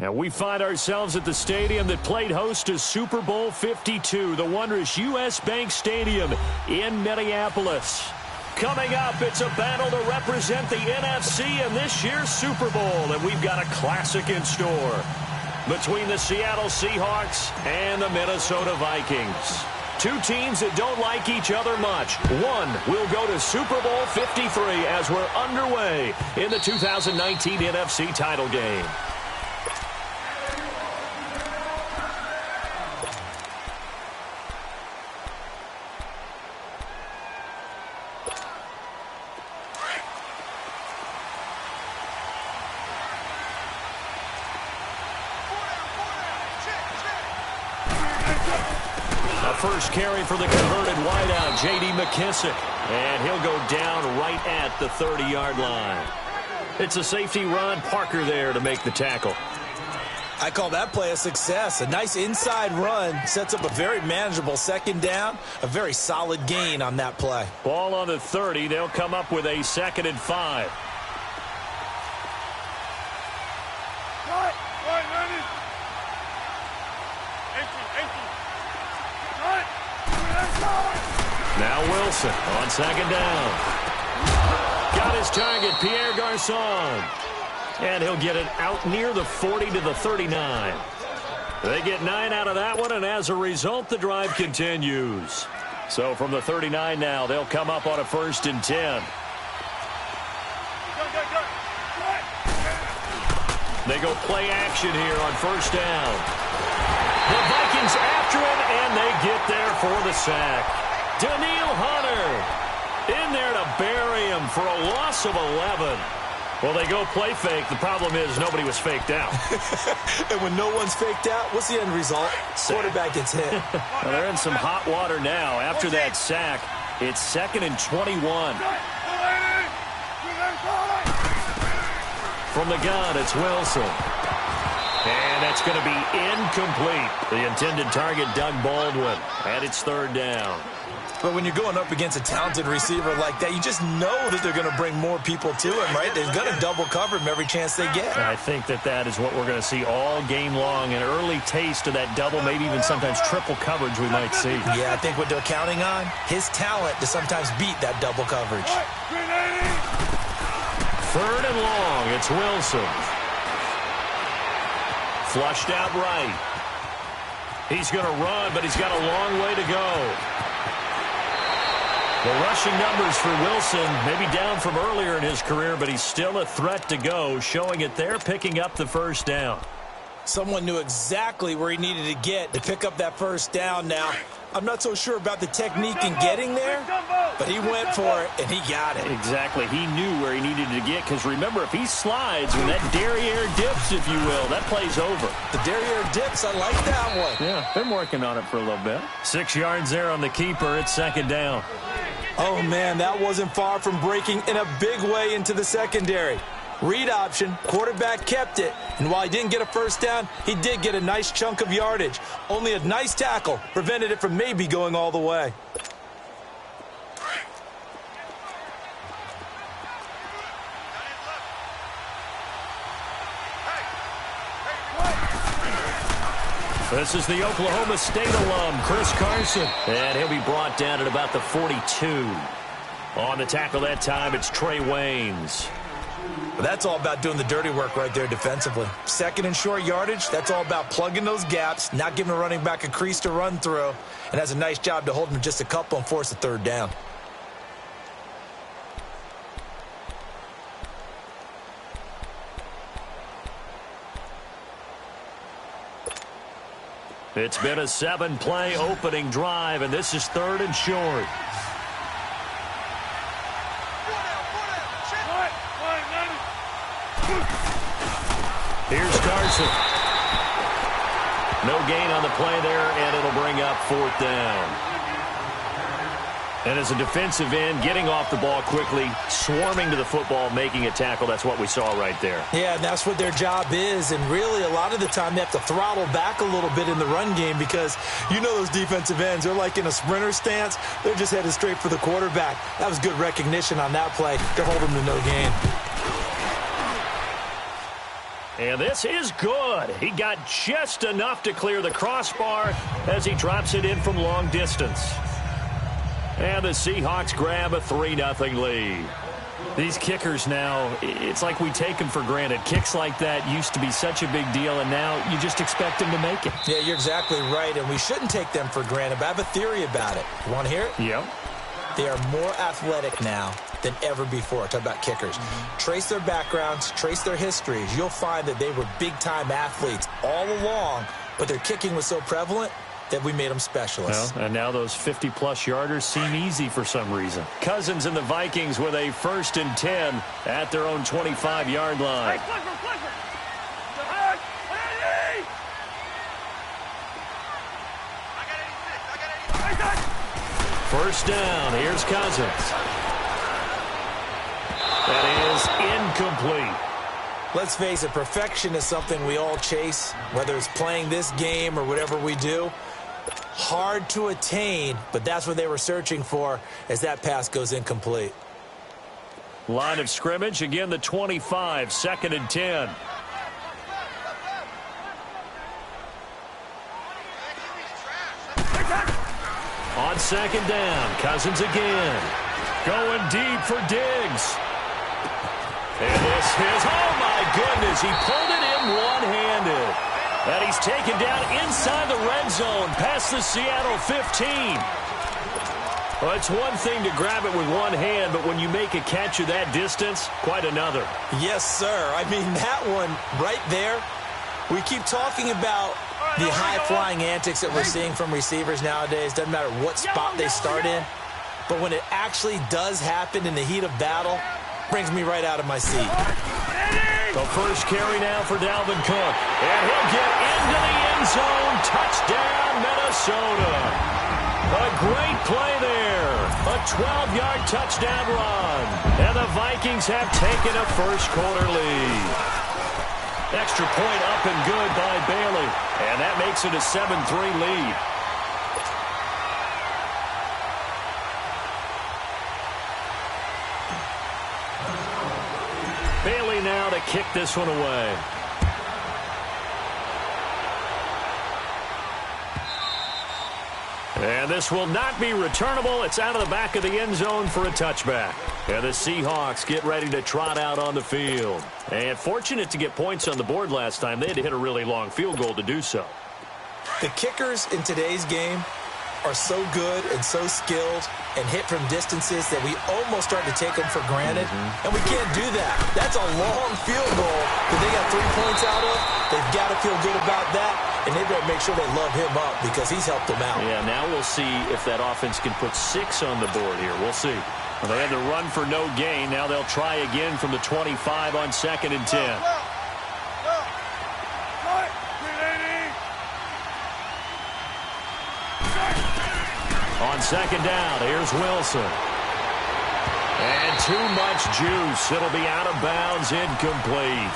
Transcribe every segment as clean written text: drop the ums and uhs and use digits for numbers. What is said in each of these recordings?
And we find ourselves at the stadium that played host to Super Bowl 52, the wondrous U.S. Bank Stadium in Minneapolis. Coming up, it's a battle to represent the NFC in this year's Super Bowl, and we've got a classic in store between the Seattle Seahawks and the Minnesota Vikings. Two teams that don't like each other much. One will go to Super Bowl 53 as we're underway in the 2019 NFC title game. First carry for the converted wideout, J.D. McKissick. And he'll go down right at the 30-yard line. It's a safety, Ron Parker, there to make the tackle. I call that play a success. A nice inside run sets up a very manageable second down. A very solid gain on that play. Ball on the 30. They'll come up with a 2nd and 5. Now Wilson on 2nd down. Got his target, Pierre Garçon. And he'll get it out near the 40 to the 39. They get 9 out of that one, and as a result, the drive continues. So from the 39 now, they'll come up on a 1st and 10. They go play action here on 1st down. The Vikings after him, and they get there for the sack. Daniil Hunter in there to bury him for a loss of 11. Well, they go play fake. The problem is nobody was faked out. And when no one's faked out, what's the end result? Quarterback gets hit. Well, they're in some hot water now. After that sack, it's 2nd and 21. From the gun, it's Wilson. And that's going to be incomplete. The intended target, Doug Baldwin. And it's 3rd down. But when you're going up against a talented receiver like that, you just know that they're going to bring more people to him, right? They're going to double cover him every chance they get. I think that is what we're going to see all game long. An early taste of that double, maybe even sometimes triple coverage we might see. Yeah, I think what they're counting on, his talent to sometimes beat that double coverage. 3rd and long, it's Wilson. Flushed out right. He's going to run, but he's got a long way to go. The rushing numbers for Wilson, maybe down from earlier in his career, but he's still a threat to go, showing it there, picking up the 1st down. Someone knew exactly where he needed to get to pick up that 1st down now. I'm not so sure about the technique in getting there, but he went for it, and he got it. Exactly. He knew where he needed to get, because remember, if he slides, when that derriere dips, if you will, that play's over. The derriere dips, I like that one. Yeah, been working on it for a little bit. 6 yards there on the keeper. It's 2nd down. Oh, man, that wasn't far from breaking in a big way into the secondary. Read option, quarterback kept it, and while he didn't get a 1st down, he did get a nice chunk of yardage. Only a nice tackle prevented it from maybe going all the way. This is the Oklahoma State alum, Chris Carson. And he'll be brought down at about the 42. On the tackle that time, it's Trey Waynes. That's all about doing the dirty work right there defensively. 2nd and short yardage, that's all about plugging those gaps, not giving a running back a crease to run through, and has a nice job to hold him just a couple and force a 3rd down. It's been a 7-play opening drive, and this is 3rd and short. Here's Carson. No gain on the play there, and it'll bring up 4th down. And as a defensive end, getting off the ball quickly, swarming to the football, making a tackle, that's what we saw right there. Yeah, and that's what their job is. And really, a lot of the time, they have to throttle back a little bit in the run game because you know those defensive ends, they're like in a sprinter stance. They're just headed straight for the quarterback. That was good recognition on that play to hold them to no gain. And this is good. He got just enough to clear the crossbar as he drops it in from long distance. And the Seahawks grab a 3-0 lead. These kickers now, it's like we take them for granted. Kicks like that used to be such a big deal, and now you just expect them to make it. Yeah, you're exactly right, and we shouldn't take them for granted, but I have a theory about it. You want to hear it? Yep. They are more athletic now than ever before. Talk about kickers. Trace their backgrounds, trace their histories. You'll find that they were big-time athletes all along, but their kicking was so prevalent that we made them specialists. Well, and now those 50-plus yarders seem easy for some reason. Cousins and the Vikings with a 1st and 10 at their own 25-yard line. First down, here's Cousins. That is incomplete. Let's face it, perfection is something we all chase, whether it's playing this game or whatever we do. Hard to attain, but that's what they were searching for as that pass goes incomplete. Line of scrimmage, again the 25, 2nd and 10. On 2nd down, Cousins again. Going deep for Diggs. And this is, oh my goodness, he pulled it in one-handed. And he's taken down inside the red zone past the Seattle 15. Well, it's one thing to grab it with one hand, but when you make a catch of that distance, quite another. Yes, sir. I mean, that one right there, we keep talking about the high-flying antics that we're seeing from receivers nowadays. Doesn't matter what spot they start in. But when it actually does happen in the heat of battle, brings me right out of my seat. The first carry now for Dalvin Cook. And he'll get into the end zone. Touchdown, Minnesota. A great play there. A 12-yard touchdown run. And the Vikings have taken a first-quarter lead. Extra point up and good by Bailey. And that makes it a 7-3 lead. Bailey now to kick this one away. And this will not be returnable. It's out of the back of the end zone for a touchback. And the Seahawks get ready to trot out on the field. And fortunate to get points on the board last time. They had to hit a really long field goal to do so. The kickers in today's game are so good and so skilled and hit from distances that we almost start to take them for granted. And we can't do that. That's a long field goal that they got 3 points out of. They've got to feel good about that, and they better make sure they love him up because he's helped them out. Yeah, now we'll see if that offense can put 6 on the board here. We'll see. Well, they had to run for no gain. Now they'll try again from the 25 on 2nd and 10. On 2nd down, here's Wilson. And too much juice. It'll be out of bounds, incomplete.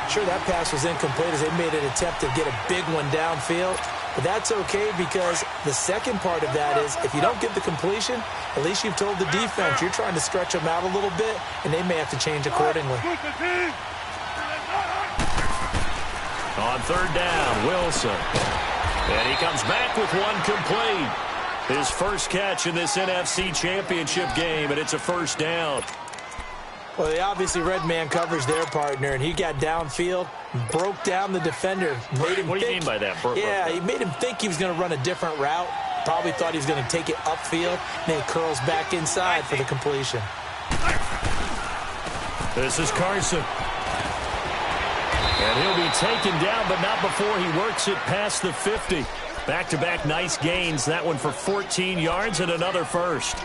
Sure, that pass was incomplete as they made an attempt to get a big one downfield. But that's okay because the second part of that is if you don't get the completion, at least you've told the defense you're trying to stretch them out a little bit, and they may have to change accordingly. On 3rd down, Wilson. And he comes back with one complete. His first catch in this NFC Championship game, and it's a first down. Well, they obviously red man coverage their partner, and he got downfield, broke down the defender. What do you mean by that? He made him think he was going to run a different route. Probably thought he was going to take it upfield. Then he curls back inside for the completion. This is Carson. And he'll be taken down, but not before he works it past the 50. Back-to-back nice gains. That one for 14 yards and another first.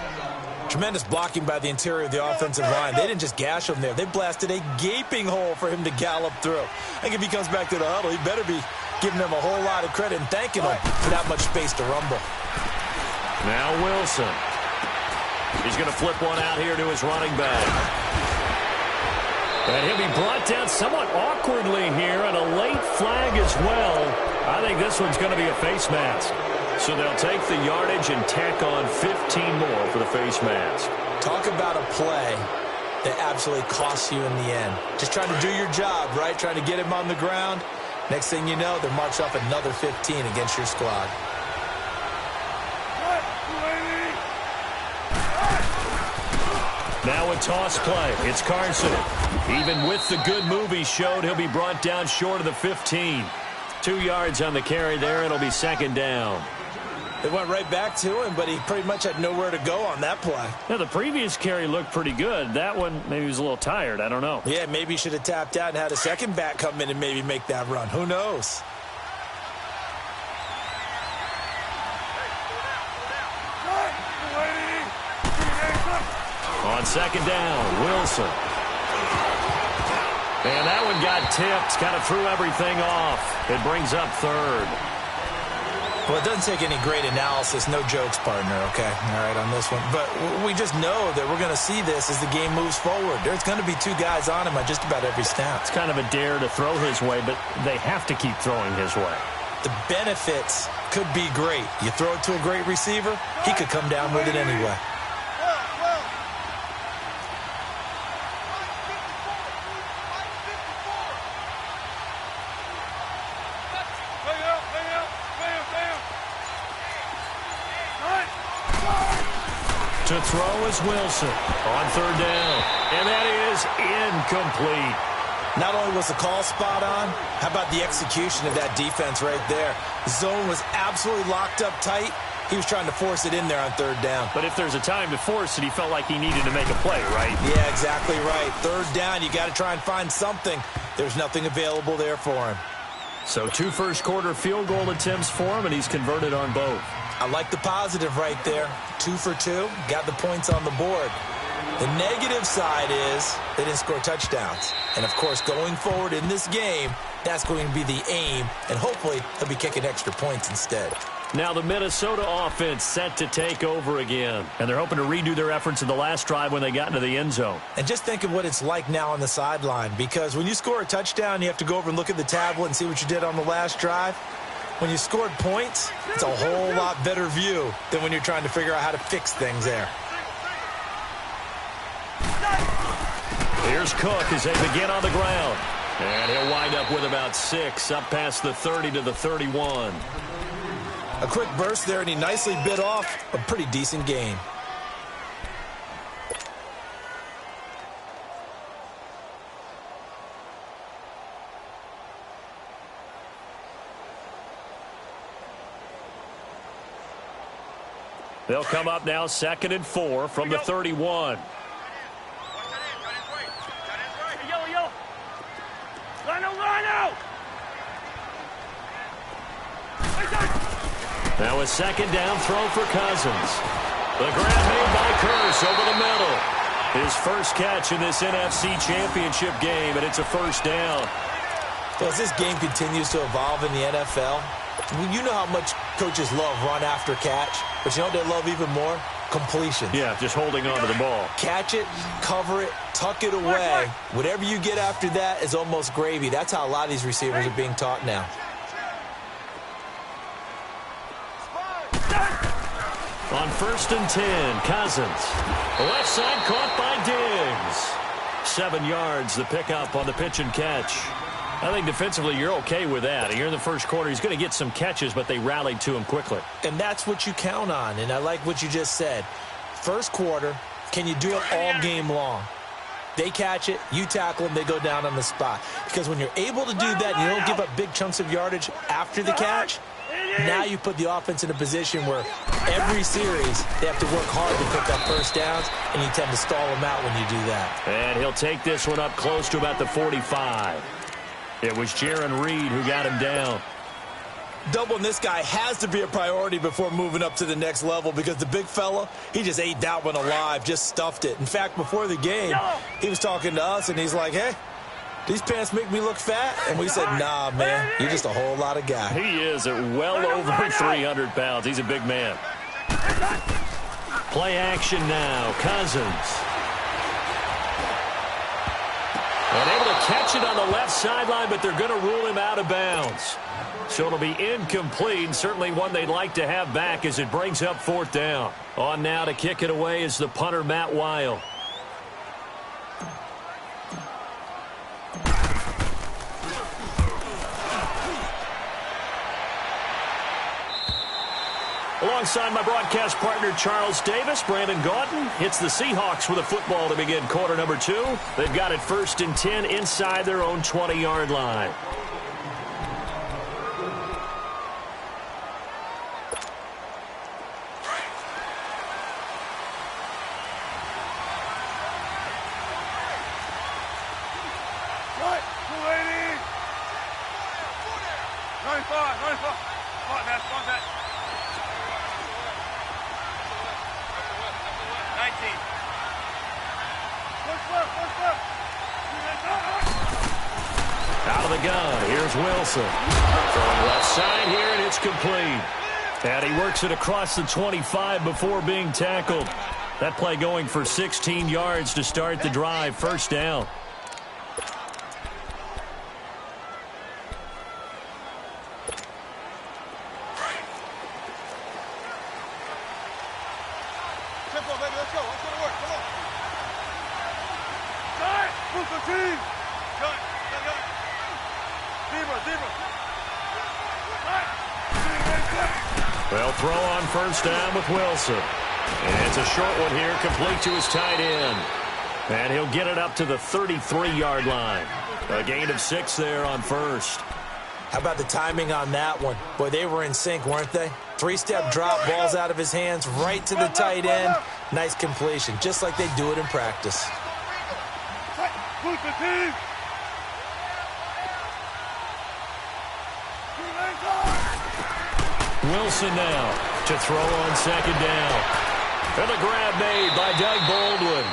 Tremendous blocking by the interior of the offensive line. They didn't just gash him there. They blasted a gaping hole for him to gallop through. I think if he comes back to the huddle, he better be giving them a whole lot of credit and thanking them for that much space to rumble. Now Wilson. He's going to flip one out here to his running back. And he'll be brought down somewhat awkwardly here, and a late flag as well. I think this one's going to be a face mask. So they'll take the yardage and tack on 15 more for the face mask. Talk about a play that absolutely costs you in the end. Just trying to do your job, right? Trying to get him on the ground. Next thing you know, they're marched off another 15 against your squad. Now a toss play. It's Carson. Even with the good move he showed, he'll be brought down short of the 15. 2 yards on the carry there. It'll be second down. They went right back to him, but he pretty much had nowhere to go on that play. Now, the previous carry looked pretty good. That one, maybe he was a little tired. I don't know. Yeah, maybe he should have tapped out and had a second back come in and maybe make that run. Who knows? On second down, Wilson. And that one got tipped. Kind of threw everything off. It brings up third. Well, it doesn't take any great analysis. No jokes, partner, okay? All right, on this one. But we just know that we're going to see this as the game moves forward. There's going to be 2 guys on him at just about every snap. It's kind of a dare to throw his way, but they have to keep throwing his way. The benefits could be great. You throw it to a great receiver, he could come down with it anyway. To throw is Wilson on third down. And that is incomplete. Not only was the call spot on, how about the execution of that defense right there? The zone was absolutely locked up tight. He was trying to force it in there on third down. But if there's a time to force it, he felt like he needed to make a play, right? Yeah, exactly right. Third down, you got to try and find something. There's nothing available there for him. So 2 first-quarter field goal attempts for him, and he's converted on both. I like the positive right there. 2 for 2, got the points on the board. The negative side is they didn't score touchdowns. And, of course, going forward in this game, that's going to be the aim, and hopefully he'll be kicking extra points instead. Now the Minnesota offense set to take over again. And they're hoping to redo their efforts in the last drive when they got into the end zone. And just think of what it's like now on the sideline, because when you score a touchdown, you have to go over and look at the tablet and see what you did on the last drive. When you scored points, it's a whole lot better view than when you're trying to figure out how to fix things there. Here's Cook as they begin on the ground. And he'll wind up with about 6, up past the 30 to the 31. A quick burst there, and he nicely bit off a pretty decent gain. They'll come up now 2nd and 4 from the 31. Now a 2nd down throw for Cousins. The grab made by Curse over the middle. His first catch in this NFC Championship game, and it's a first down. Well, as this game continues to evolve in the NFL, you know how much coaches love run after catch, but you know what they love even more? Completion. Yeah, just holding on to the ball. Catch it, cover it, tuck it away. Whatever you get after that is almost gravy. That's how a lot of these receivers are being taught now. On 1st and 10, Cousins. Left side caught by Diggs. 7 yards, the pickup on the pitch and catch. I think defensively you're okay with that. Here in the first quarter, he's going to get some catches, but they rallied to him quickly. And that's what you count on, and I like what you just said. First quarter, can you do it all game long? They catch it, you tackle them, they go down on the spot. Because when you're able to do that and you don't give up big chunks of yardage after the catch, now you put the offense in a position where every series they have to work hard to pick up first downs, and you tend to stall them out when you do that. And he'll take this one up close to about the 45. It was Jaron Reed who got him down. Doubling this guy has to be a priority before moving up to the next level, because the big fella, he just ate that one alive, just stuffed it. In fact, before the game, he was talking to us, and he's like, hey, these pants make me look fat? And we said, nah, man, you're just a whole lot of guy. He is at well over 300 pounds. He's a big man. Play action now. Cousins. And able to catch it on the left sideline, but they're going to rule him out of bounds. So it'll be incomplete, and certainly one they'd like to have back as it brings up 4th down. On now to kick it away is the punter, Matt Weil. Alongside my broadcast partner, Charles Davis, Brandon Gaudin hits the Seahawks with a football to begin quarter number 2. They've got it 1st and 10 inside their own 20-yard line. Out of the gun, here's Wilson. Throwing left side here, and it's complete. And he works it across the 25 before being tackled. That play going for 16 yards to start the drive, 1st down. They'll throw on 1st down with Wilson. And it's a short one here, complete to his tight end. And he'll get it up to the 33-yard line. A gain of 6 there on 1st. How about the timing on that one? Boy, they were in sync, weren't they? 3-step drop, balls out of his hands, right to the tight end. Nice completion, just like they do it in practice. Wilson now to throw on 2nd down. And a grab made by Doug Baldwin.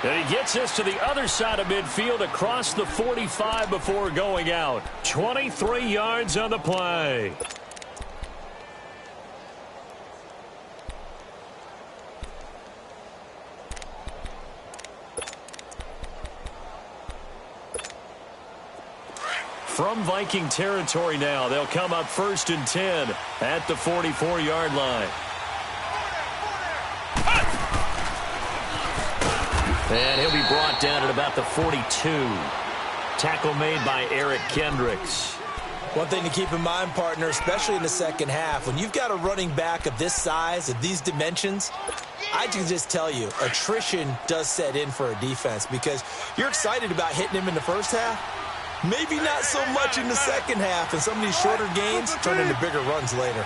And he gets this to the other side of midfield across the 45 before going out. 23 yards on the play. From Viking territory now, they'll come up 1st and 10 at the 44-yard line. And he'll be brought down at about the 42. Tackle made by Eric Kendricks. One thing to keep in mind, partner, especially in the second half, when you've got a running back of this size, of these dimensions, I can just tell you, attrition does set in for a defense because you're excited about hitting him in the first half. Maybe not so much in the second half, and some of these shorter gains turn into bigger runs later.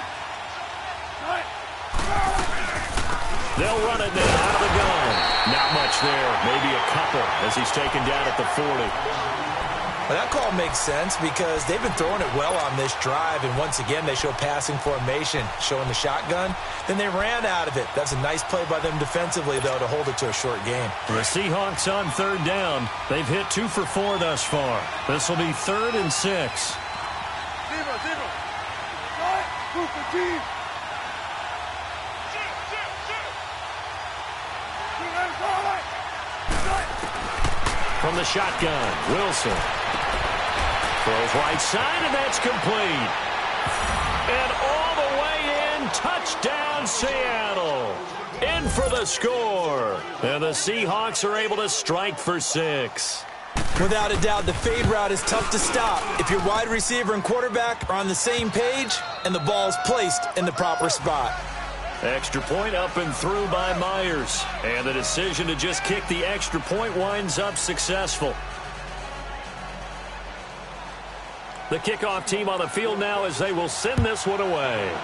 They'll run it now out of the gun. Not much there, maybe a couple as he's taken down at the 40. Well, that call makes sense because they've been throwing it well on this drive, and once again they show passing formation, showing the shotgun. Then they ran out of it. That's a nice play by them defensively, though, to hold it to a short game. The Seahawks on 3rd down. They've hit 2 for 4 thus far. This will be 3rd and 6. From the shotgun, Wilson. Throws right side, and that's complete. And all the way in, touchdown Seattle. In for the score. And the Seahawks are able to strike for 6. Without a doubt, the fade route is tough to stop if your wide receiver and quarterback are on the same page and the ball's placed in the proper spot. Extra point up and through by Myers. And the decision to just kick the extra point winds up successful. The kickoff team on the field now as they will send this one away.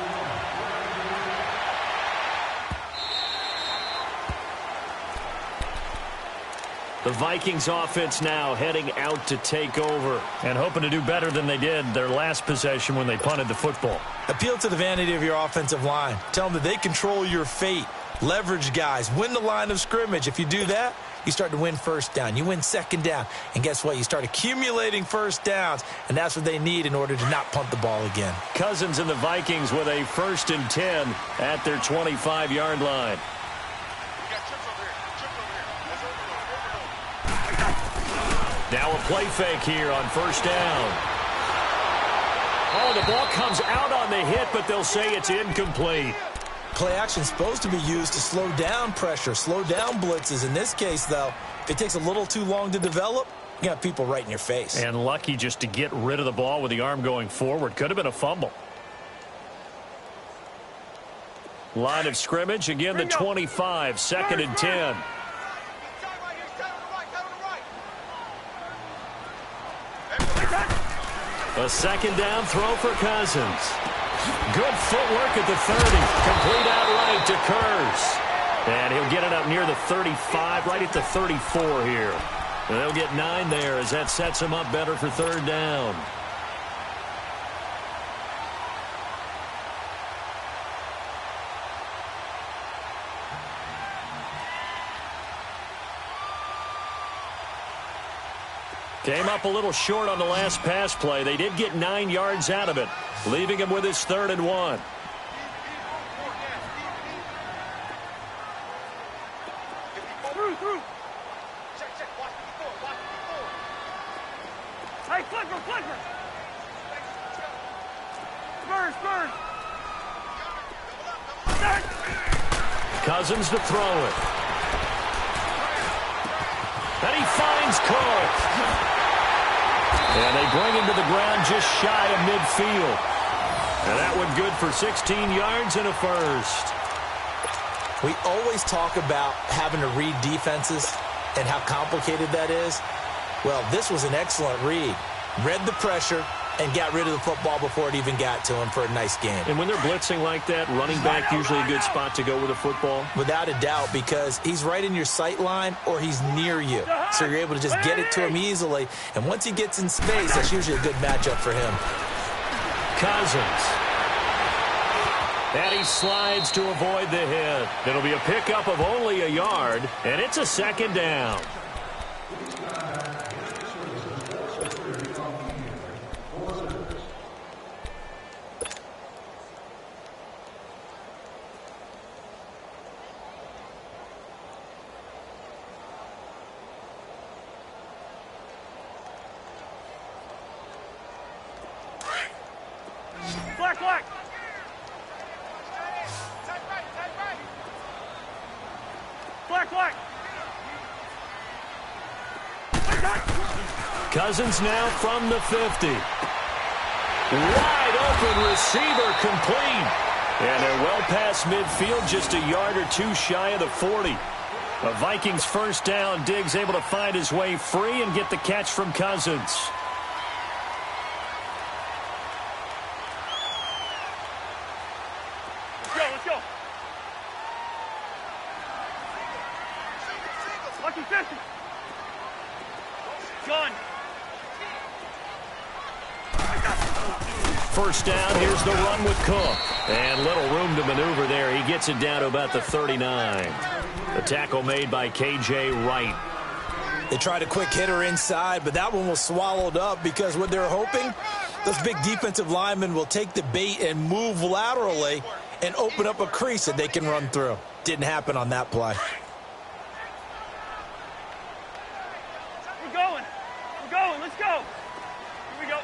The Vikings offense now heading out to take over and hoping to do better than they did their last possession when they punted the football. Appeal to the vanity of your offensive line. Tell them that they control your fate. Leverage guys. Win the line of scrimmage. If you do that, you start to win 1st down. You win 2nd down. And guess what? You start accumulating 1st downs. And that's what they need in order to not punt the ball again. Cousins and the Vikings with a 1st and 10 at their 25-yard line. Now a play fake here on 1st down. Oh, the ball comes out on the hit, but they'll say it's incomplete. Play action is supposed to be used to slow down pressure, slow down blitzes. In this case, though, if it takes a little too long to develop, you got people right in your face. And lucky just to get rid of the ball with the arm going forward. Could have been a fumble. Line of scrimmage, again the 25, 2nd and 10. A 2nd down throw for Cousins. Good footwork at the 30. Complete outright to Kurz. And he'll get it up near the 35, right at the 34 here. And they'll get 9 there as that sets him up better for 3rd down. Came up a little short on the last pass play. They did get 9 yards out of it, leaving him with his 3rd and 1. Hey, Clipper! Spurs! Cousins to throw it. And he finds Cook. And they bring him to the ground just shy of midfield. And that one good for 16 yards and a 1st. We always talk about having to read defenses and how complicated that is. Well, this was an excellent read. Read the pressure and got rid of the football before it even got to him for a nice game. And when they're blitzing like that, running back usually a good spot to go with a football? Without a doubt, because he's right in your sight line or he's near you. So you're able to just get it to him easily. And once he gets in space, that's usually a good matchup for him. Cousins. And he slides to avoid the hit. It'll be a pickup of only a yard, and it's a 2nd down. Black! Cousins now from the 50. Wide open receiver complete. And they're well past midfield, just a yard or 2 shy of the 40. The Vikings 1st down. Diggs able to find his way free and get the catch from Cousins. Let's go. Lucky 50. Gun. 1st down, here's the run with Cook. And little room to maneuver there. He gets it down to about the 39. The tackle made by K.J. Wright. They tried a quick hitter inside, but that one was swallowed up because what they're hoping, those big defensive linemen will take the bait and move laterally and open up a crease that they can run through. Didn't happen on that play. We're going. Let's go. Here we go.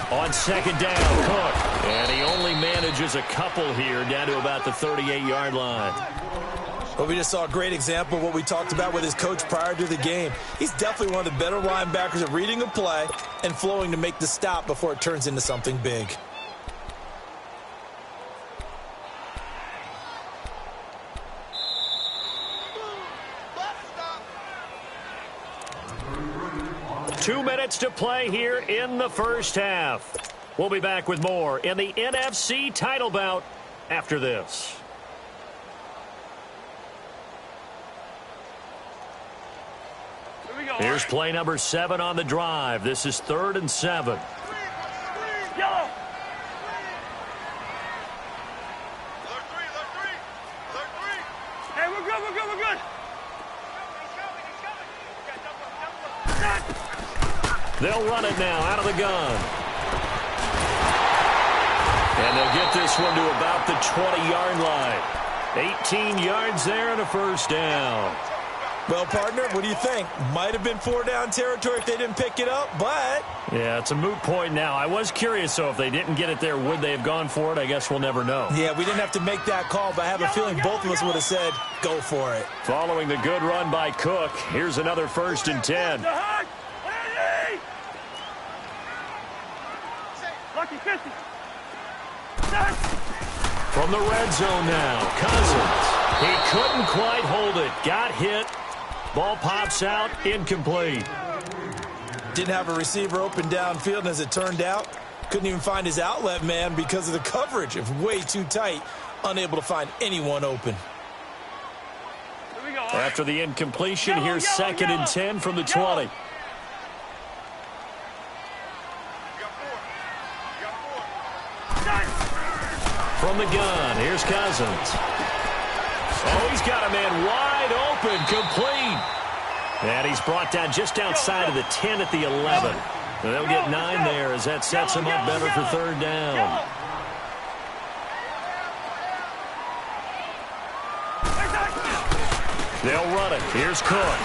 On 2nd down, Cook. And he only manages a couple here down to about the 38-yard line. Well, we just saw a great example of what we talked about with his coach prior to the game. He's definitely one of the better linebackers at reading a play and flowing to make the stop before it turns into something big. Two minutes to play here in the 1st half. We'll be back with more in the NFC title bout after this. Here's play number 7 on the drive. This is 3rd and 7. Yellow. Hey, we're good. They'll run it now out of the gun. And they'll get this one to about the 20-yard line. 18 yards there and a 1st down. Well, partner, what do you think? Might have been 4-down territory if they didn't pick it up, but... Yeah, it's a moot point now. I was curious, so if they didn't get it there, would they have gone for it? I guess we'll never know. Yeah, we didn't have to make that call, but I have a feeling both of us would have said, go for it. Following the good run by Cook, here's another 1st and 10. Lucky 50. From the red zone now, Cousins. He couldn't quite hold it. Got hit. Ball pops out, incomplete. Didn't have a receiver open downfield, and as it turned out, couldn't even find his outlet man because of the coverage. It's way too tight, unable to find anyone open. Here we go. After the incompletion, here's 2nd and 10 from the 20. From the gun, here's Cousins. Oh, he's got a man wide open, complete. And he's brought down just outside of the 10 at the 11. And they'll get 9 there as that sets him up better for 3rd down. They'll run it. Here's Cook.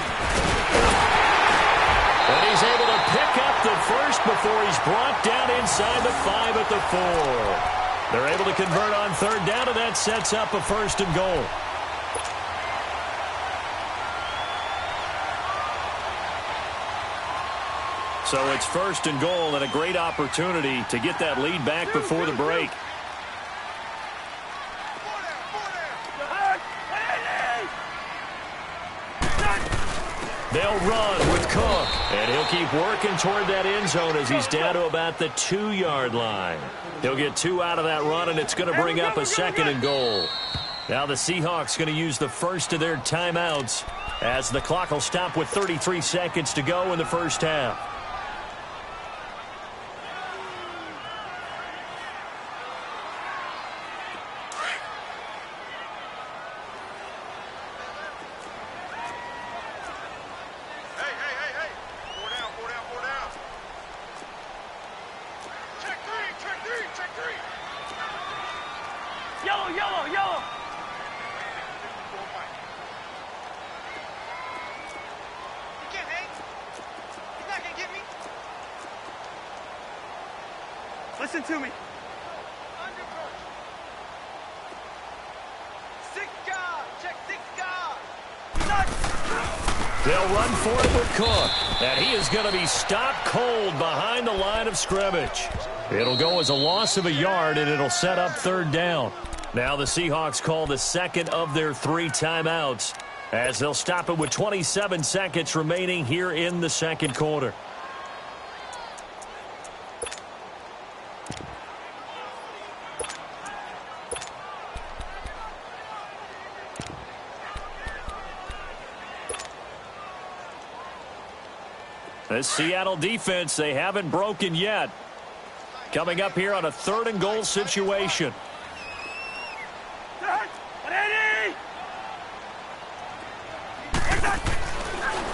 And he's able to pick up the first before he's brought down inside the 5 at the 4. They're able to convert on 3rd down, and that sets up a 1st and goal. So it's 1st and goal and a great opportunity to get that lead back before the break. They'll run with Cook, and he'll keep working toward that end zone as he's down to about the 2-yard line. He'll get 2 out of that run, and it's going to bring up a 2nd and goal. Now the Seahawks going to use the first of their timeouts as the clock will stop with 33 seconds to go in the first half. Yellow. Listen to me. Check 6 guard. They'll run for it with Cook. And he is going to be stopped cold behind the line of scrimmage. It'll go as a loss of a yard, and it'll set up 3rd down. Now the Seahawks call the 2nd of their 3 timeouts as they'll stop it with 27 seconds remaining here in the 2nd quarter. This Seattle defense, they haven't broken yet. Coming up here on a 3rd and goal situation.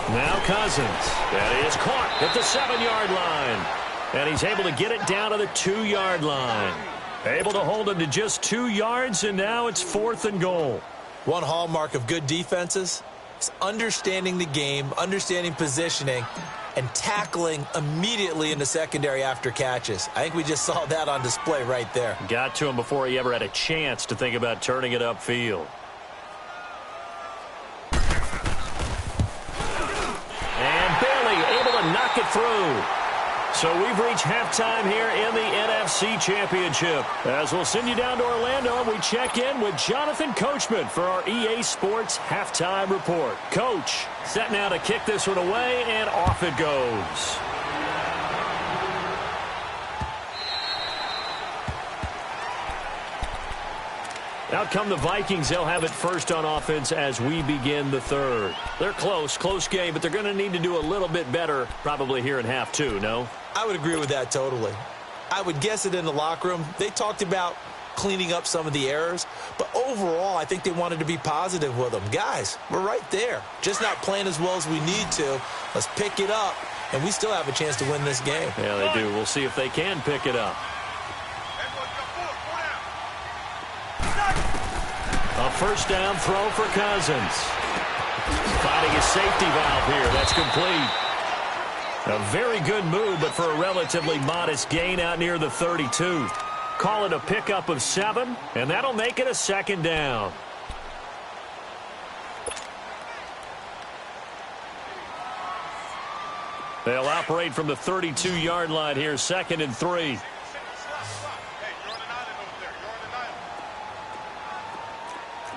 Now Cousins. That is caught at the 7-yard line. And he's able to get it down to the 2-yard line. Able to hold him to just 2 yards, and now it's 4th and goal. One hallmark of good defenses is understanding the game, understanding positioning, and tackling immediately in the secondary after catches. I think we just saw that on display right there. Got to him before he ever had a chance to think about turning it upfield. And Bailey able to knock it through. So we've reached halftime here in the NFC Championship. As we'll send you down to Orlando, we check in with Jonathan Coachman for our EA Sports Halftime Report. Coach, set now to kick this one away, and off it goes. Out come the Vikings. They'll have it first on offense as we begin the 3rd. They're close game, but they're going to need to do a little bit better probably here in half 2, no? I would agree with that totally. I would guess it in the locker room. They talked about cleaning up some of the errors, but overall I think they wanted to be positive with them. Guys, we're right there. Just not playing as well as we need to. Let's pick it up, and we still have a chance to win this game. Yeah, they do. We'll see if they can pick it up. A 1st down throw for Cousins. Finding a safety valve here. That's complete. A very good move, but for a relatively modest gain out near the 32. Call it a pickup of 7, and that'll make it a second down. They'll operate from the 32-yard line here, 2nd and 3.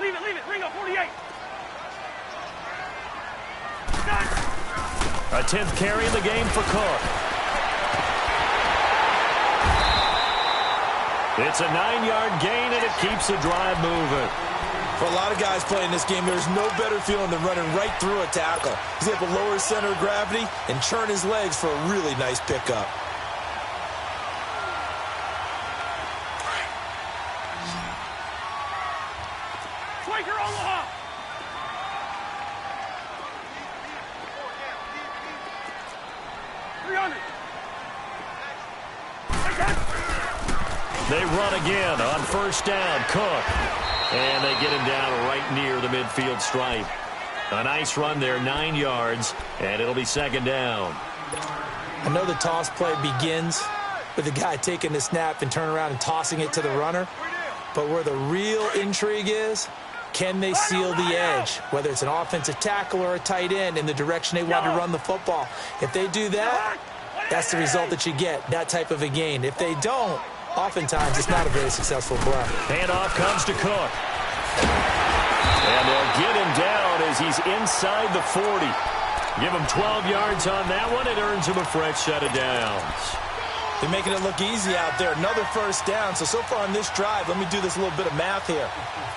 Leave it. Ringo, 48. A 10th carry in the game for Cook. It's a 9-yard gain, and it keeps the drive moving. For a lot of guys playing this game, there's no better feeling than running right through a tackle. He's able to lower his center of gravity and churn his legs for a really nice pickup. Quaker Omaha. They run again on first down. Cook. And they get him down right near the midfield stripe. A nice run there, 9 yards, and it'll be 2nd down. I know the toss play begins with the guy taking the snap and turning around and tossing it to the runner. But where the real intrigue is, can they seal the edge? Whether it's an offensive tackle or a tight end in the direction they want to run the football. If they do that, that's the result that you get, that type of a gain. If they don't, oftentimes it's not a very successful play. Handoff comes to Cook. And they'll get him down as he's inside the 40. Give him 12 yards on that one. It earns him a fresh set of downs. They're making it look easy out there. Another first down. So far on this drive, let me do this little bit of math here.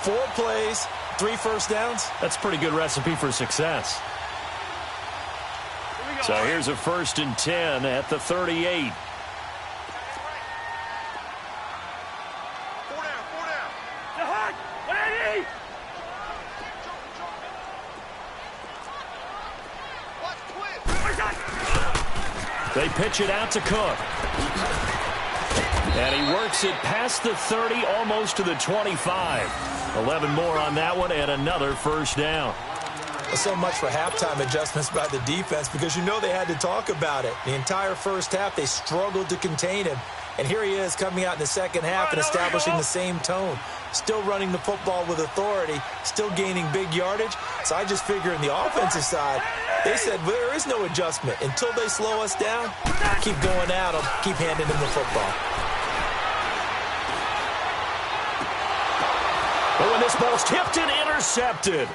4 plays, 3 first downs. That's a pretty good recipe for success. So here's a 1st and 10 at the 38. They pitch it out to Cook. And he works it past the 30, almost to the 25. 11 more on that one, and another first down. So much for halftime adjustments by the defense, because you know they had to talk about it. The entire first half, they struggled to contain him. And here he is coming out in the second half and establishing the same tone. Still running the football with authority, still gaining big yardage. So I just figure in the offensive side, they said there is no adjustment. Until they slow us down, keep going at them, keep handing them the football. But when this ball's tipped and intercepted,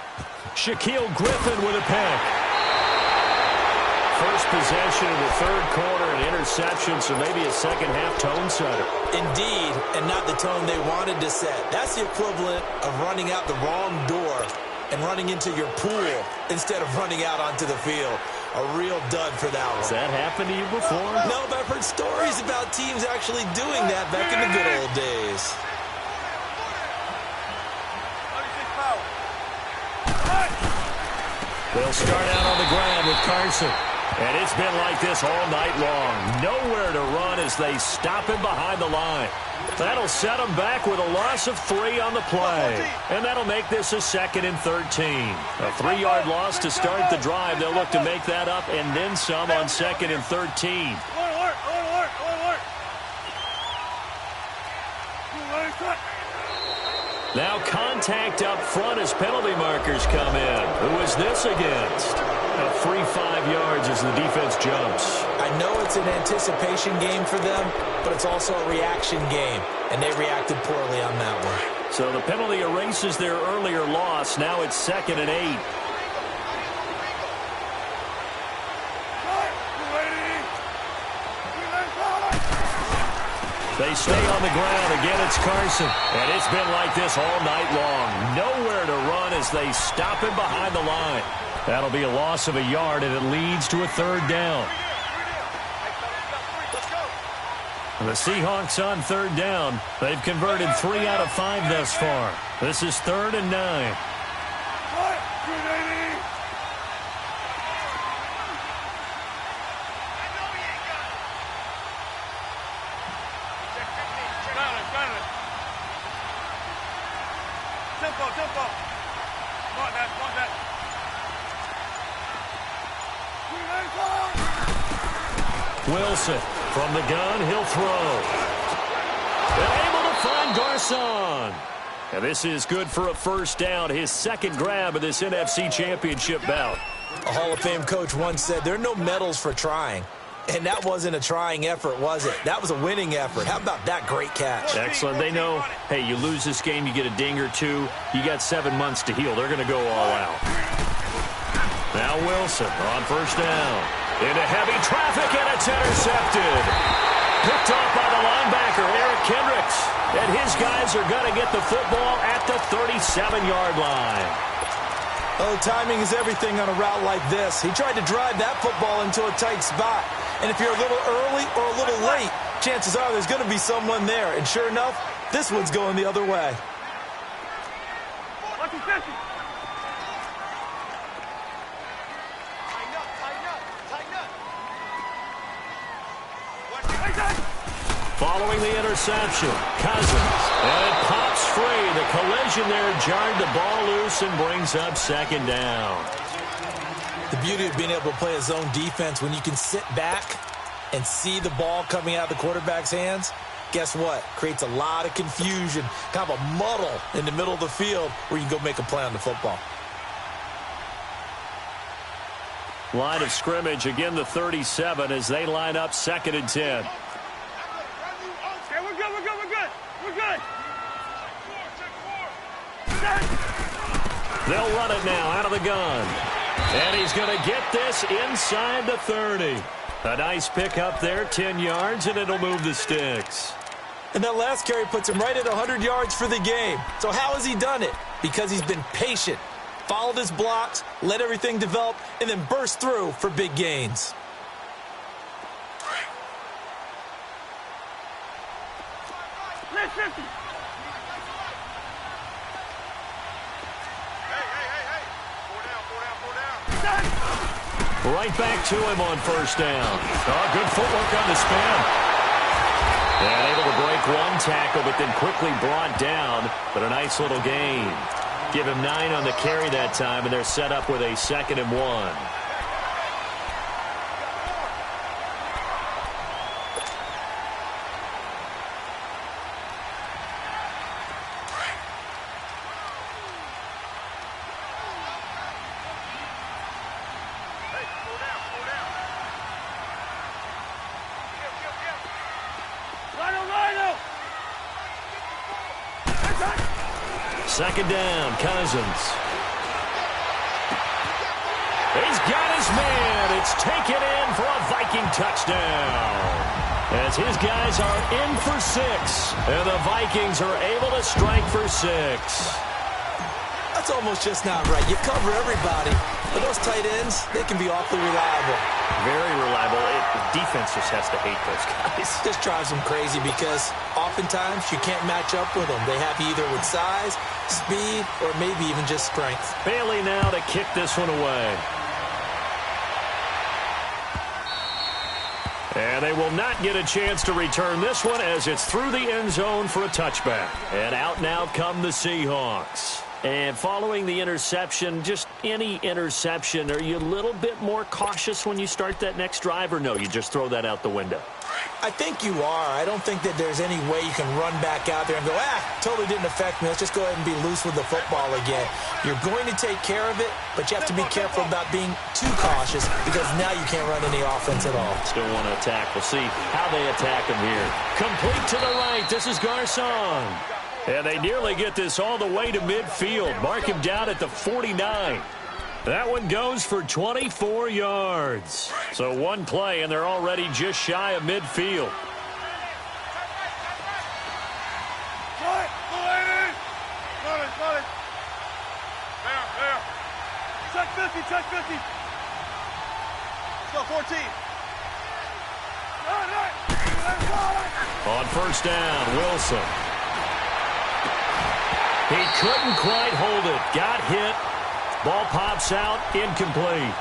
Shaquille Griffin with a pick. First possession of the 3rd quarter, an interception, so maybe a second-half tone setter. Indeed, and not the tone they wanted to set. That's the equivalent of running out the wrong door and running into your pool instead of running out onto the field. A real dud for that one. Has that happened to you before? No, but I've heard stories about teams actually doing that back in the good old days. They'll start out on the ground with Carson. And it's been like this all night long. Nowhere to run as they stop him behind the line. That'll set him back with a loss of 3 on the play. And that'll make this a 2nd and 13. A 3-yard loss to start the drive. They'll look to make that up and then some on 2nd and 13. Now contact up front as penalty markers come in. Who is this against? A free 5 yards as the defense jumps. I know it's an anticipation game for them, but it's also a reaction game, and they reacted poorly on that one. So the penalty erases their earlier loss. Now it's 2nd and 8. They stay on the ground. Again, it's Carson. And it's been like this all night long. Nowhere to run as they stop him behind the line. That'll be a loss of a yard, and it leads to a 3rd down. The Seahawks on 3rd down. They've converted 3 out of 5 thus far. This is 3rd and 9. Wilson from the gun, he'll throw. And able to find Garcon. And this is good for a first down, his second grab of this NFC Championship bout. A Hall of Fame coach once said, there are no medals for trying. And that wasn't a trying effort, was it? That was a winning effort. How about that great catch? Excellent. They know, hey, you lose this game, you get a ding or two. You got 7 months to heal. They're going to go all out. Now Wilson on first down. Into heavy traffic, and it's intercepted. Picked off by the linebacker, Eric Kendricks. And his guys are going to get the football at the 37-yard line. Oh, timing is everything on a route like this. He tried to drive that football into a tight spot. And if you're a little early or a little late, chances are there's going to be someone there. And sure enough, this one's going the other way. Following the interception, Cousins. And it pops free. The collision there jarred the ball loose and brings up second down. The beauty of being able to play a zone defense when you can sit back and see the ball coming out of the quarterback's hands, guess what? Creates a lot of confusion, kind of a muddle in the middle of the field where you can go make a play on the football. Line of scrimmage, again the 37 as they line up 2nd and 10. Okay, we're good. They'll run it now out of the gun. And he's going to get this inside the 30. A nice pickup there, 10 yards, and it'll move the sticks. And that last carry puts him right at 100 yards for the game. So how has he done it? Because he's been patient, followed his blocks, let everything develop, and then burst through for big gains. Listen. Right back to him on first down. Oh, good footwork on the spin. And able to break one tackle, but then quickly brought down. But a nice little gain. Give him 9 on the carry that time, and they're set up with a 2nd and 1. Second down, Cousins. He's got his man. It's taken in for a Viking touchdown. As his guys are in for 6, and the Vikings are able to strike for 6. That's almost just not right. You cover everybody, but those tight ends, they can be awfully reliable. Very reliable. The defense just has to hate those guys. This drives them crazy because oftentimes you can't match up with them. They have you either with size, speed, or maybe even just strength. Bailey now to kick this one away. And they will not get a chance to return this one as it's through the end zone for a touchback. And out now come the Seahawks. And following the interception, just any interception, are you a little bit more cautious when you start that next drive, or no, you just throw that out the window? I think you are. I don't think that there's any way you can run back out there and go, totally didn't affect me. Let's just go ahead and be loose with the football again. You're going to take care of it, but you have to be careful about being too cautious because now you can't run any offense at all. Still want to attack. We'll see how they attack him here. Complete to the right. This is Garcon. And they nearly get this all the way to midfield. Mark him down at the 49. That one goes for 24 yards. So one play, and they're already just shy of midfield. There. Check 50. Let's go, 14. On first down, Wilson. He couldn't quite hold it. Got hit. Ball pops out, incomplete.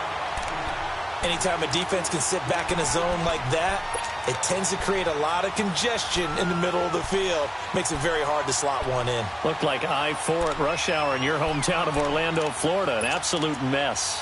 Anytime a defense can sit back in a zone like that, it tends to create a lot of congestion in the middle of the field. Makes it very hard to slot one in. Looked like I-4 at rush hour in your hometown of Orlando, Florida. An absolute mess.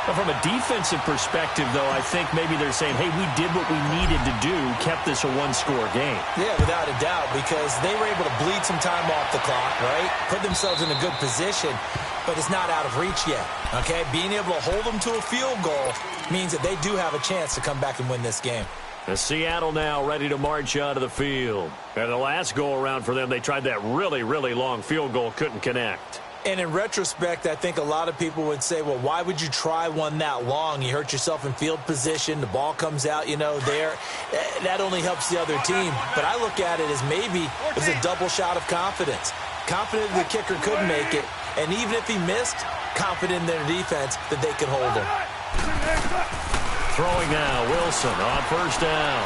But from a defensive perspective, though, I think maybe they're saying, hey, we did what we needed to do, kept this a one-score game. Yeah, without a doubt, because they were able to bleed some time off the clock, right? Put themselves in a good position, but it's not out of reach yet, okay? Being able to hold them to a field goal means that they do have a chance to come back and win this game. The Seattle now ready to march onto the field. And the last go-around for them, they tried that really, really long field goal, couldn't connect. And in retrospect, I think a lot of people would say, well, why would you try one that long? You hurt yourself in field position. The ball comes out, there. That only helps the other team. But I look at it as maybe it was a double shot of confidence. Confident the kicker could make it. And even if he missed, confident in their defense that they could hold him. Throwing now, Wilson on first down.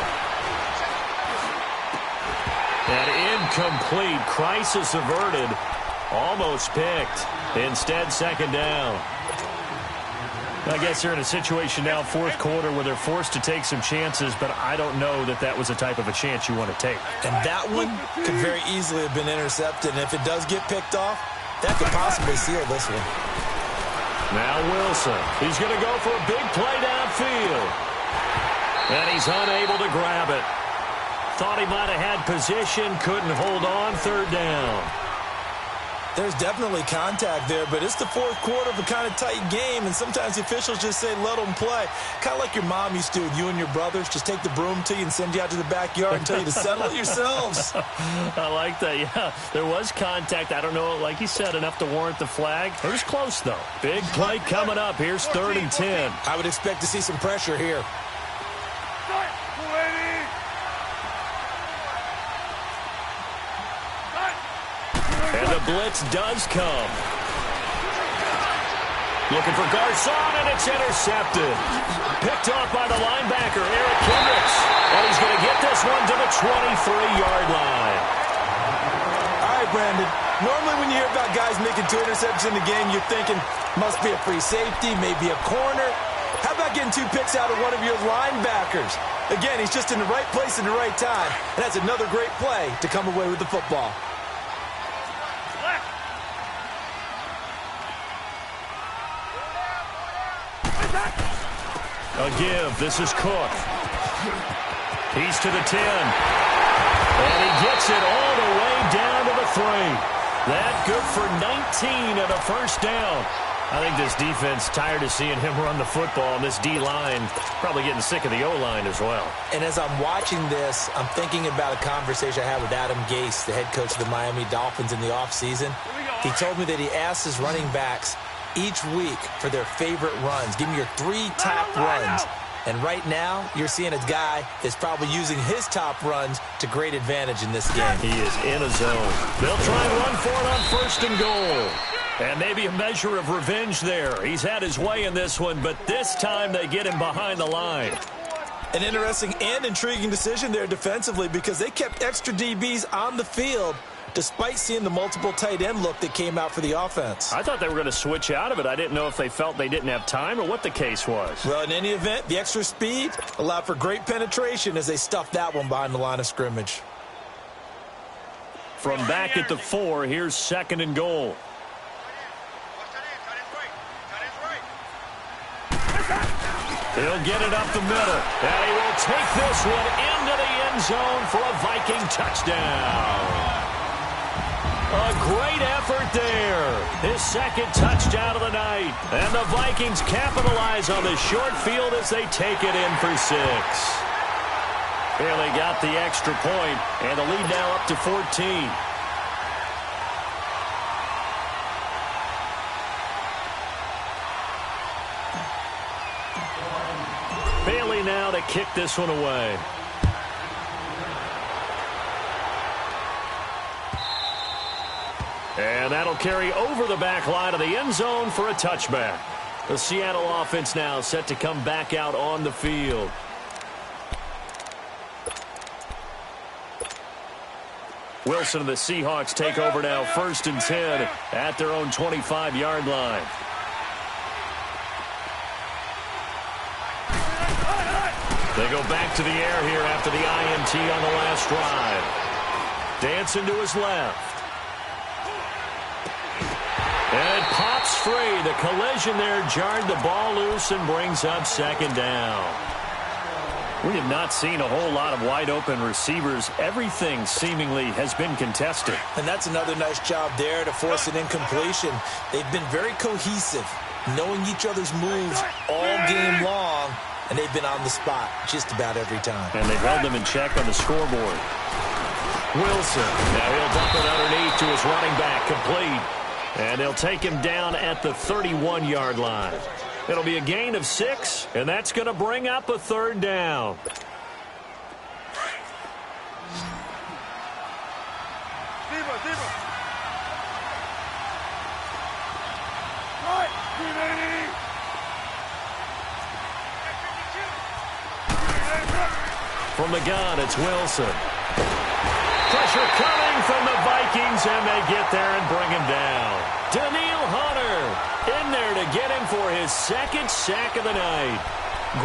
An incomplete, crisis averted. Almost picked. Instead, second down. I guess they're in a situation now, fourth quarter, where they're forced to take some chances, but I don't know that that was the type of a chance you want to take. And that one could very easily have been intercepted. And if it does get picked off, that could possibly seal this one. Now Wilson. He's going to go for a big play downfield. And he's unable to grab it. Thought he might have had position, couldn't hold on, third down. There's definitely contact there, but it's the fourth quarter of a kind of tight game, and sometimes the officials just say, let them play. Kind of like your mom used to with you and your brothers. Just take the broom to you and send you out to the backyard and tell you to settle it yourselves. I like that, yeah. There was contact. I don't know, like you said, enough to warrant the flag. It was close, though. Big play coming up. Here's 3rd and 10. I would expect to see some pressure here. And the blitz does come. Looking for Garcon, and it's intercepted. Picked off by the linebacker, Eric Kendricks. And he's going to get this one to the 23-yard line. All right, Brandon. Normally when you hear about guys making 2 interceptions in the game, you're thinking, must be a free safety, maybe a corner. How about getting 2 picks out of one of your linebackers? Again, he's just in the right place at the right time. And that's another great play to come away with the football. A give. This is Cook. He's to the 10. And he gets it all the way down to the 3. That good for 19 and a first down. I think this defense tired of seeing him run the football, and this D-line probably getting sick of the O-line as well. And as I'm watching this, I'm thinking about a conversation I had with Adam Gase, the head coach of the Miami Dolphins in the offseason. He told me that he asked his running backs each week for their favorite runs. Give me your 3 top runs. And right now, you're seeing a guy that's probably using his top runs to great advantage in this game. He is in a zone. They'll try and run for it on 1st and goal. And maybe a measure of revenge there. He's had his way in this one, but this time they get him behind the line. An interesting and intriguing decision there defensively, because they kept extra DBs on the field despite seeing the multiple tight end look that came out for the offense. I thought they were going to switch out of it. I didn't know if they felt they didn't have time or what the case was. Well, in any event, the extra speed allowed for great penetration as they stuffed that one behind the line of scrimmage. From back at the 4, here's 2nd and goal. He'll get it up the middle, and he will take this one into the end zone for a Viking touchdown. A great effort there. His 2nd touchdown of the night. And the Vikings capitalize on the short field as they take it in for 6. Barely got the extra point, and the lead now up to 14. Bailey now to kick this one away. And that'll carry over the back line of the end zone for a touchback. The Seattle offense now set to come back out on the field. Wilson and the Seahawks take over now, 1st and 10 at their own 25-yard line. They go back to the air here after the INT on the last drive. Dancing to his left. And it pops free. The collision there jarred the ball loose and brings up second down. We have not seen a whole lot of wide-open receivers. Everything seemingly has been contested. And that's another nice job there to force an incompletion. They've been very cohesive, knowing each other's moves all game long, and they've been on the spot just about every time. And they've held them in check on the scoreboard. Wilson. Now he'll dump it underneath to his running back, complete. And they'll take him down at the 31-yard line. It'll be a gain of 6, and that's going to bring up a third down. From the gun, it's Wilson. Pressure coming from the Vikings, and they get there and bring him down. Daniil Hunter in there to get him for his second sack of the night.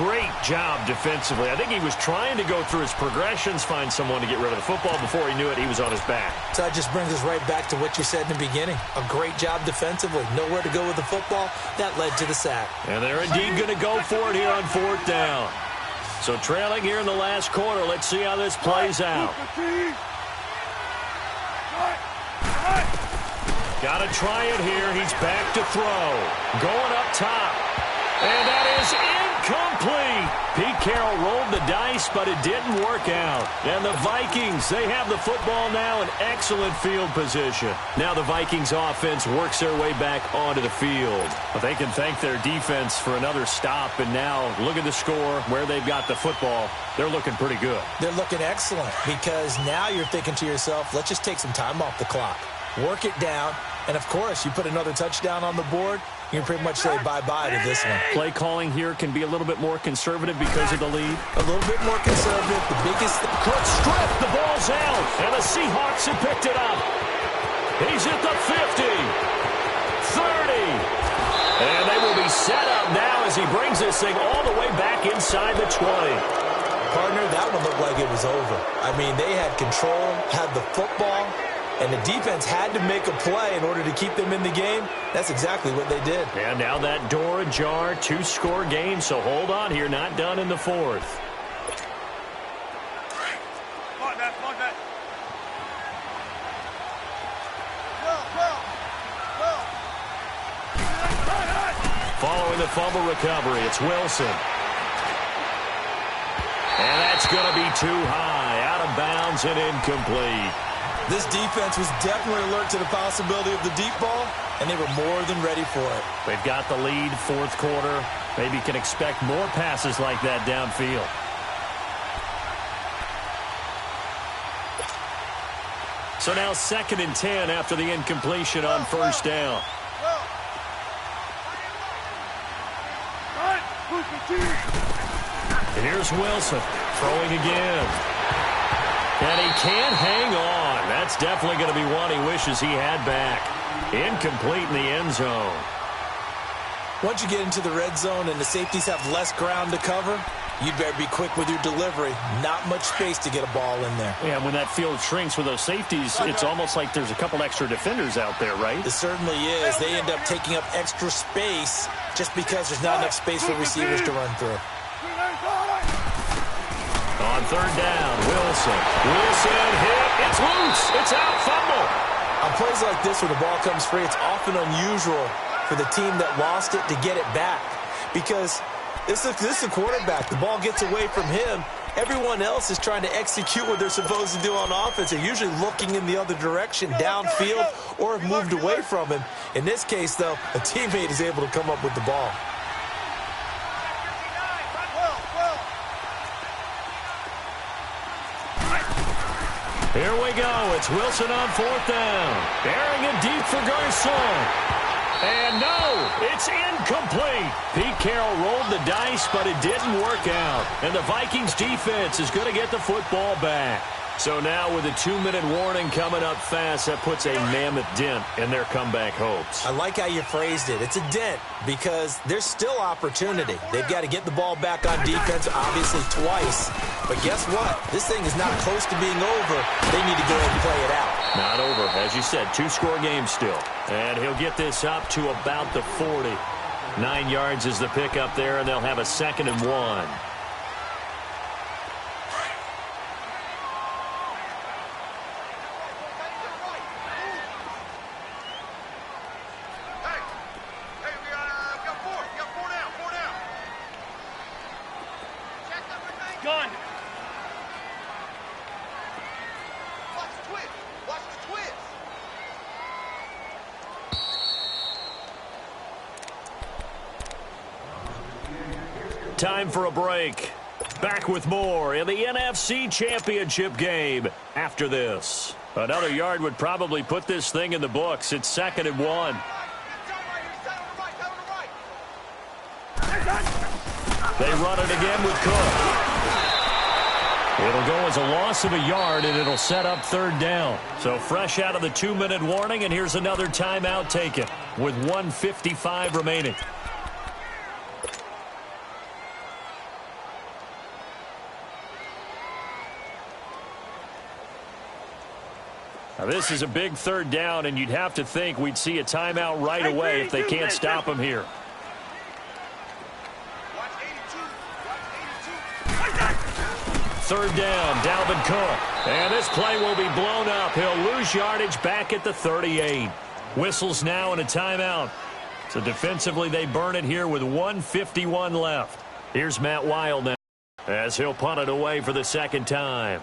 Great job defensively. I think he was trying to go through his progressions, find someone to get rid of the football. Before he knew it, he was on his back. So that just brings us right back to what you said in the beginning. A great job defensively. Nowhere to go with the football. That led to the sack. And they're indeed going to go for it here on fourth down. So trailing here in the last quarter. Let's see how this plays out. Got to try it here. He's back to throw. Going up top. And that is incomplete. Pete Carroll rolled the dice, but it didn't work out. And the Vikings, they have the football now in excellent field position. Now the Vikings offense works their way back onto the field. But they can thank their defense for another stop. And now look at the score, where they've got the football. They're looking pretty good. They're looking excellent because now you're thinking to yourself, let's just take some time off the clock. Work it down. And, of course, you put another touchdown on the board, you can pretty much say bye-bye to this one. Play calling here can be a little bit more conservative because of the lead. A little bit more conservative. The biggest... Quick strip. The ball's out. And the Seahawks have picked it up. He's at the 50. 30. And they will be set up now as he brings this thing all the way back inside the 20. Partner, that one looked like it was over. I mean, they had control, had the football, and the defense had to make a play in order to keep them in the game. That's exactly what they did. And now that door ajar, 2-score game, so hold on here, not done in the fourth. Following the fumble recovery, it's Wilson. And that's going to be too high, out of bounds and incomplete. This defense was definitely alert to the possibility of the deep ball, and they were more than ready for it. They've got the lead, fourth quarter. Maybe can expect more passes like that downfield. So now 2nd and 10 after the incompletion on first down. And here's Wilson throwing again. And he can't hang on. That's definitely going to be one he wishes he had back. Incomplete in the end zone. Once you get into the red zone and the safeties have less ground to cover, you'd better be quick with your delivery. Not much space to get a ball in there. Yeah, when that field shrinks with those safeties, it's almost like there's a couple extra defenders out there, right? It certainly is. They end up taking up extra space just because there's not enough space for receivers to run through. On third down, Wilson. Wilson hit. It's loose. It's out. Fumble. On plays like this where the ball comes free, it's often unusual for the team that lost it to get it back. Because this is a quarterback. The ball gets away from him. Everyone else is trying to execute what they're supposed to do on offense. They're usually looking in the other direction, downfield, or have moved away from him. In this case, though, a teammate is able to come up with the ball. Here we go. It's Wilson on fourth down. Airing it deep for Garcon. And no, it's incomplete. Pete Carroll rolled the dice, but it didn't work out. And the Vikings defense is going to get the football back. So now with a 2-minute warning coming up fast, that puts a mammoth dent in their comeback hopes. I like how you phrased it. It's a dent because there's still opportunity. They've got to get the ball back on defense, obviously twice. But guess what? This thing is not close to being over. They need to go ahead and play it out. Not over. As you said, 2-score game still. And he'll get this up to about the 40. 9 yards is the pickup there, and they'll have a 2nd and 1. Gun. Watch the twist. Watch the twist. Time for a break. Back with more in the NFC Championship game after this. Another yard would probably put this thing in the books. It's 2nd and 1. Right. They run it again with Cook. It'll go as a loss of a yard, and it'll set up 3rd down. So fresh out of the 2-minute warning, and here's another timeout taken with 1:55 remaining. Now this is a big 3rd down, and you'd have to think we'd see a timeout right away if they can't stop him here. Watch 82. Watch 82. 3rd down, Dalvin Cook. And this play will be blown up. He'll lose yardage back at the 38. Whistles now and a timeout. So defensively, they burn it here with 1:51 left. Here's Matt Wild now as he'll punt it away for the 2nd time.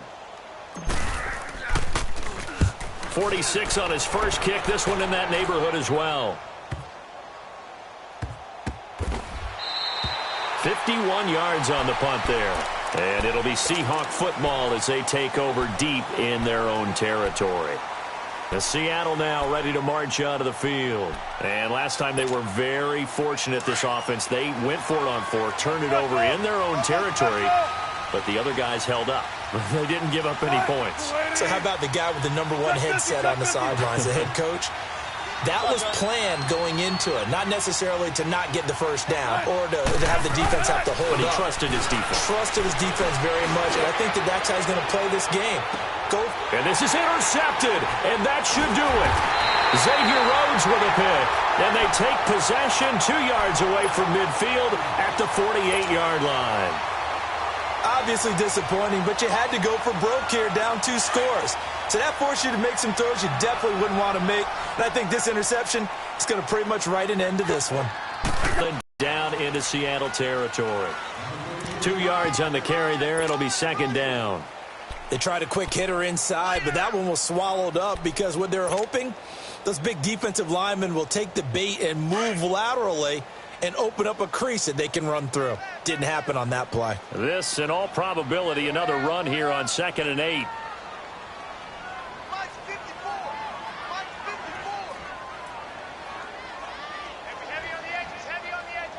46 on his first kick. This one in that neighborhood as well. 51 yards on the punt there. And it'll be Seahawk football as they take over deep in their own territory. The Seattle now ready to march out of the field. And last time they were very fortunate, this offense. They went for it on 4, turned it over in their own territory, but the other guys held up. They didn't give up any points. So how about the guy with the number 1 headset on the sidelines, the head coach? That was planned going into it, not necessarily to not get the first down or to have the defense have to hold But he up. trusted his defense. Trusted his defense very much, and I think that's how he's going to play this game. Go. And this is intercepted, and that should do it. Xavier Rhodes with a pick, and they take possession 2 yards away from midfield at the 48-yard line. Obviously disappointing, but you had to go for broke here, down 2 scores. So that forced you to make some throws you definitely wouldn't want to make. And I think this interception is going to pretty much write an end to this one. Down into Seattle territory. 2 yards on the carry there. It'll be 2nd down. They tried a quick hitter inside, but that one was swallowed up because what they're hoping, those big defensive linemen will take the bait and move laterally and open up a crease that they can run through. Didn't happen on that play. This, in all probability, another run here on 2nd and 8. Watch 54. Watch 54. Heavy on the edges. Heavy on the edges.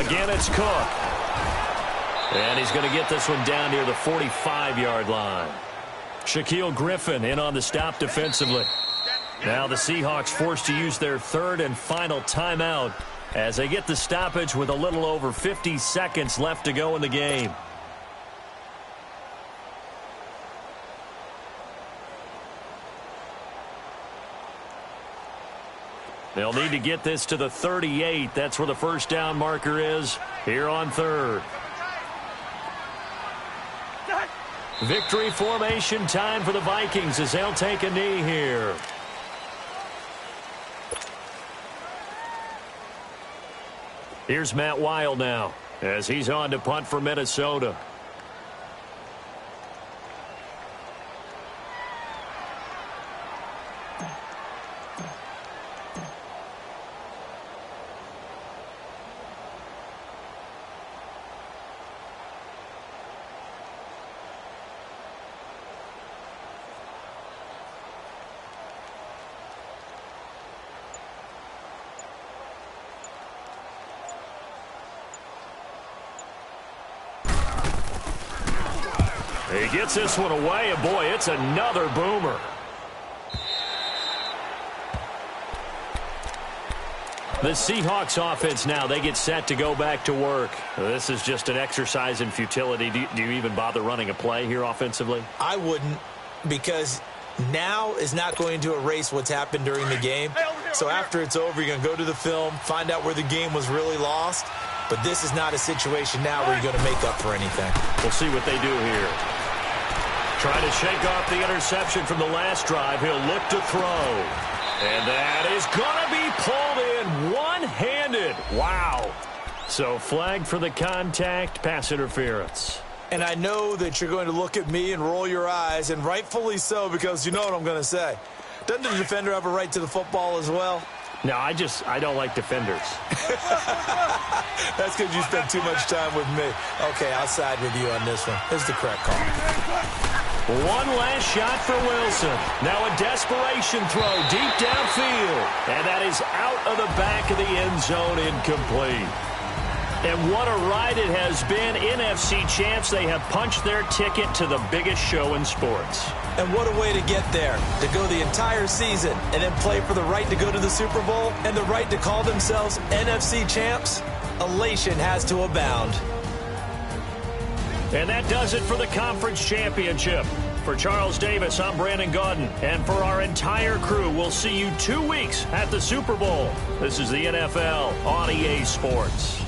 Again, it's Cook. And he's going to get this one down near the 45-yard line. Shaquille Griffin in on the stop defensively. Now the Seahawks forced to use their 3rd and final timeout as they get the stoppage with a little over 50 seconds left to go in the game. They'll need to get this to the 38. That's where the first down marker is here on 3rd. Victory formation time for the Vikings as they'll take a knee here. Here's Matt Wild now as he's on to punt for Minnesota. He gets this one away, and boy, it's another boomer. The Seahawks offense now, they get set to go back to work. This is just an exercise in futility. Do you even bother running a play here offensively? I wouldn't, because now is not going to erase what's happened during the game. So after it's over, you're going to go to the film, find out where the game was really lost. But this is not a situation now where you're going to make up for anything. We'll see what they do here. Trying to shake off the interception from the last drive. He'll look to throw. And that is going to be pulled in one-handed. Wow. So flag for the contact, pass interference. And I know that you're going to look at me and roll your eyes, and rightfully so, because you know what I'm going to say. Doesn't the defender have a right to the football as well? No, I don't like defenders. That's because you spent too much time with me. Okay, I'll side with you on this one. This is the correct call. One last shot for Wilson. Now a desperation throw deep downfield. And that is out of the back of the end zone, incomplete. And what a ride it has been. NFC champs, they have punched their ticket to the biggest show in sports. And what a way to get there, to go the entire season and then play for the right to go to the Super Bowl and the right to call themselves NFC champs. Elation has to abound. And that does it for the conference championship. For Charles Davis, I'm Brandon Gaudin. And for our entire crew, we'll see you 2 weeks at the Super Bowl. This is the NFL on EA Sports.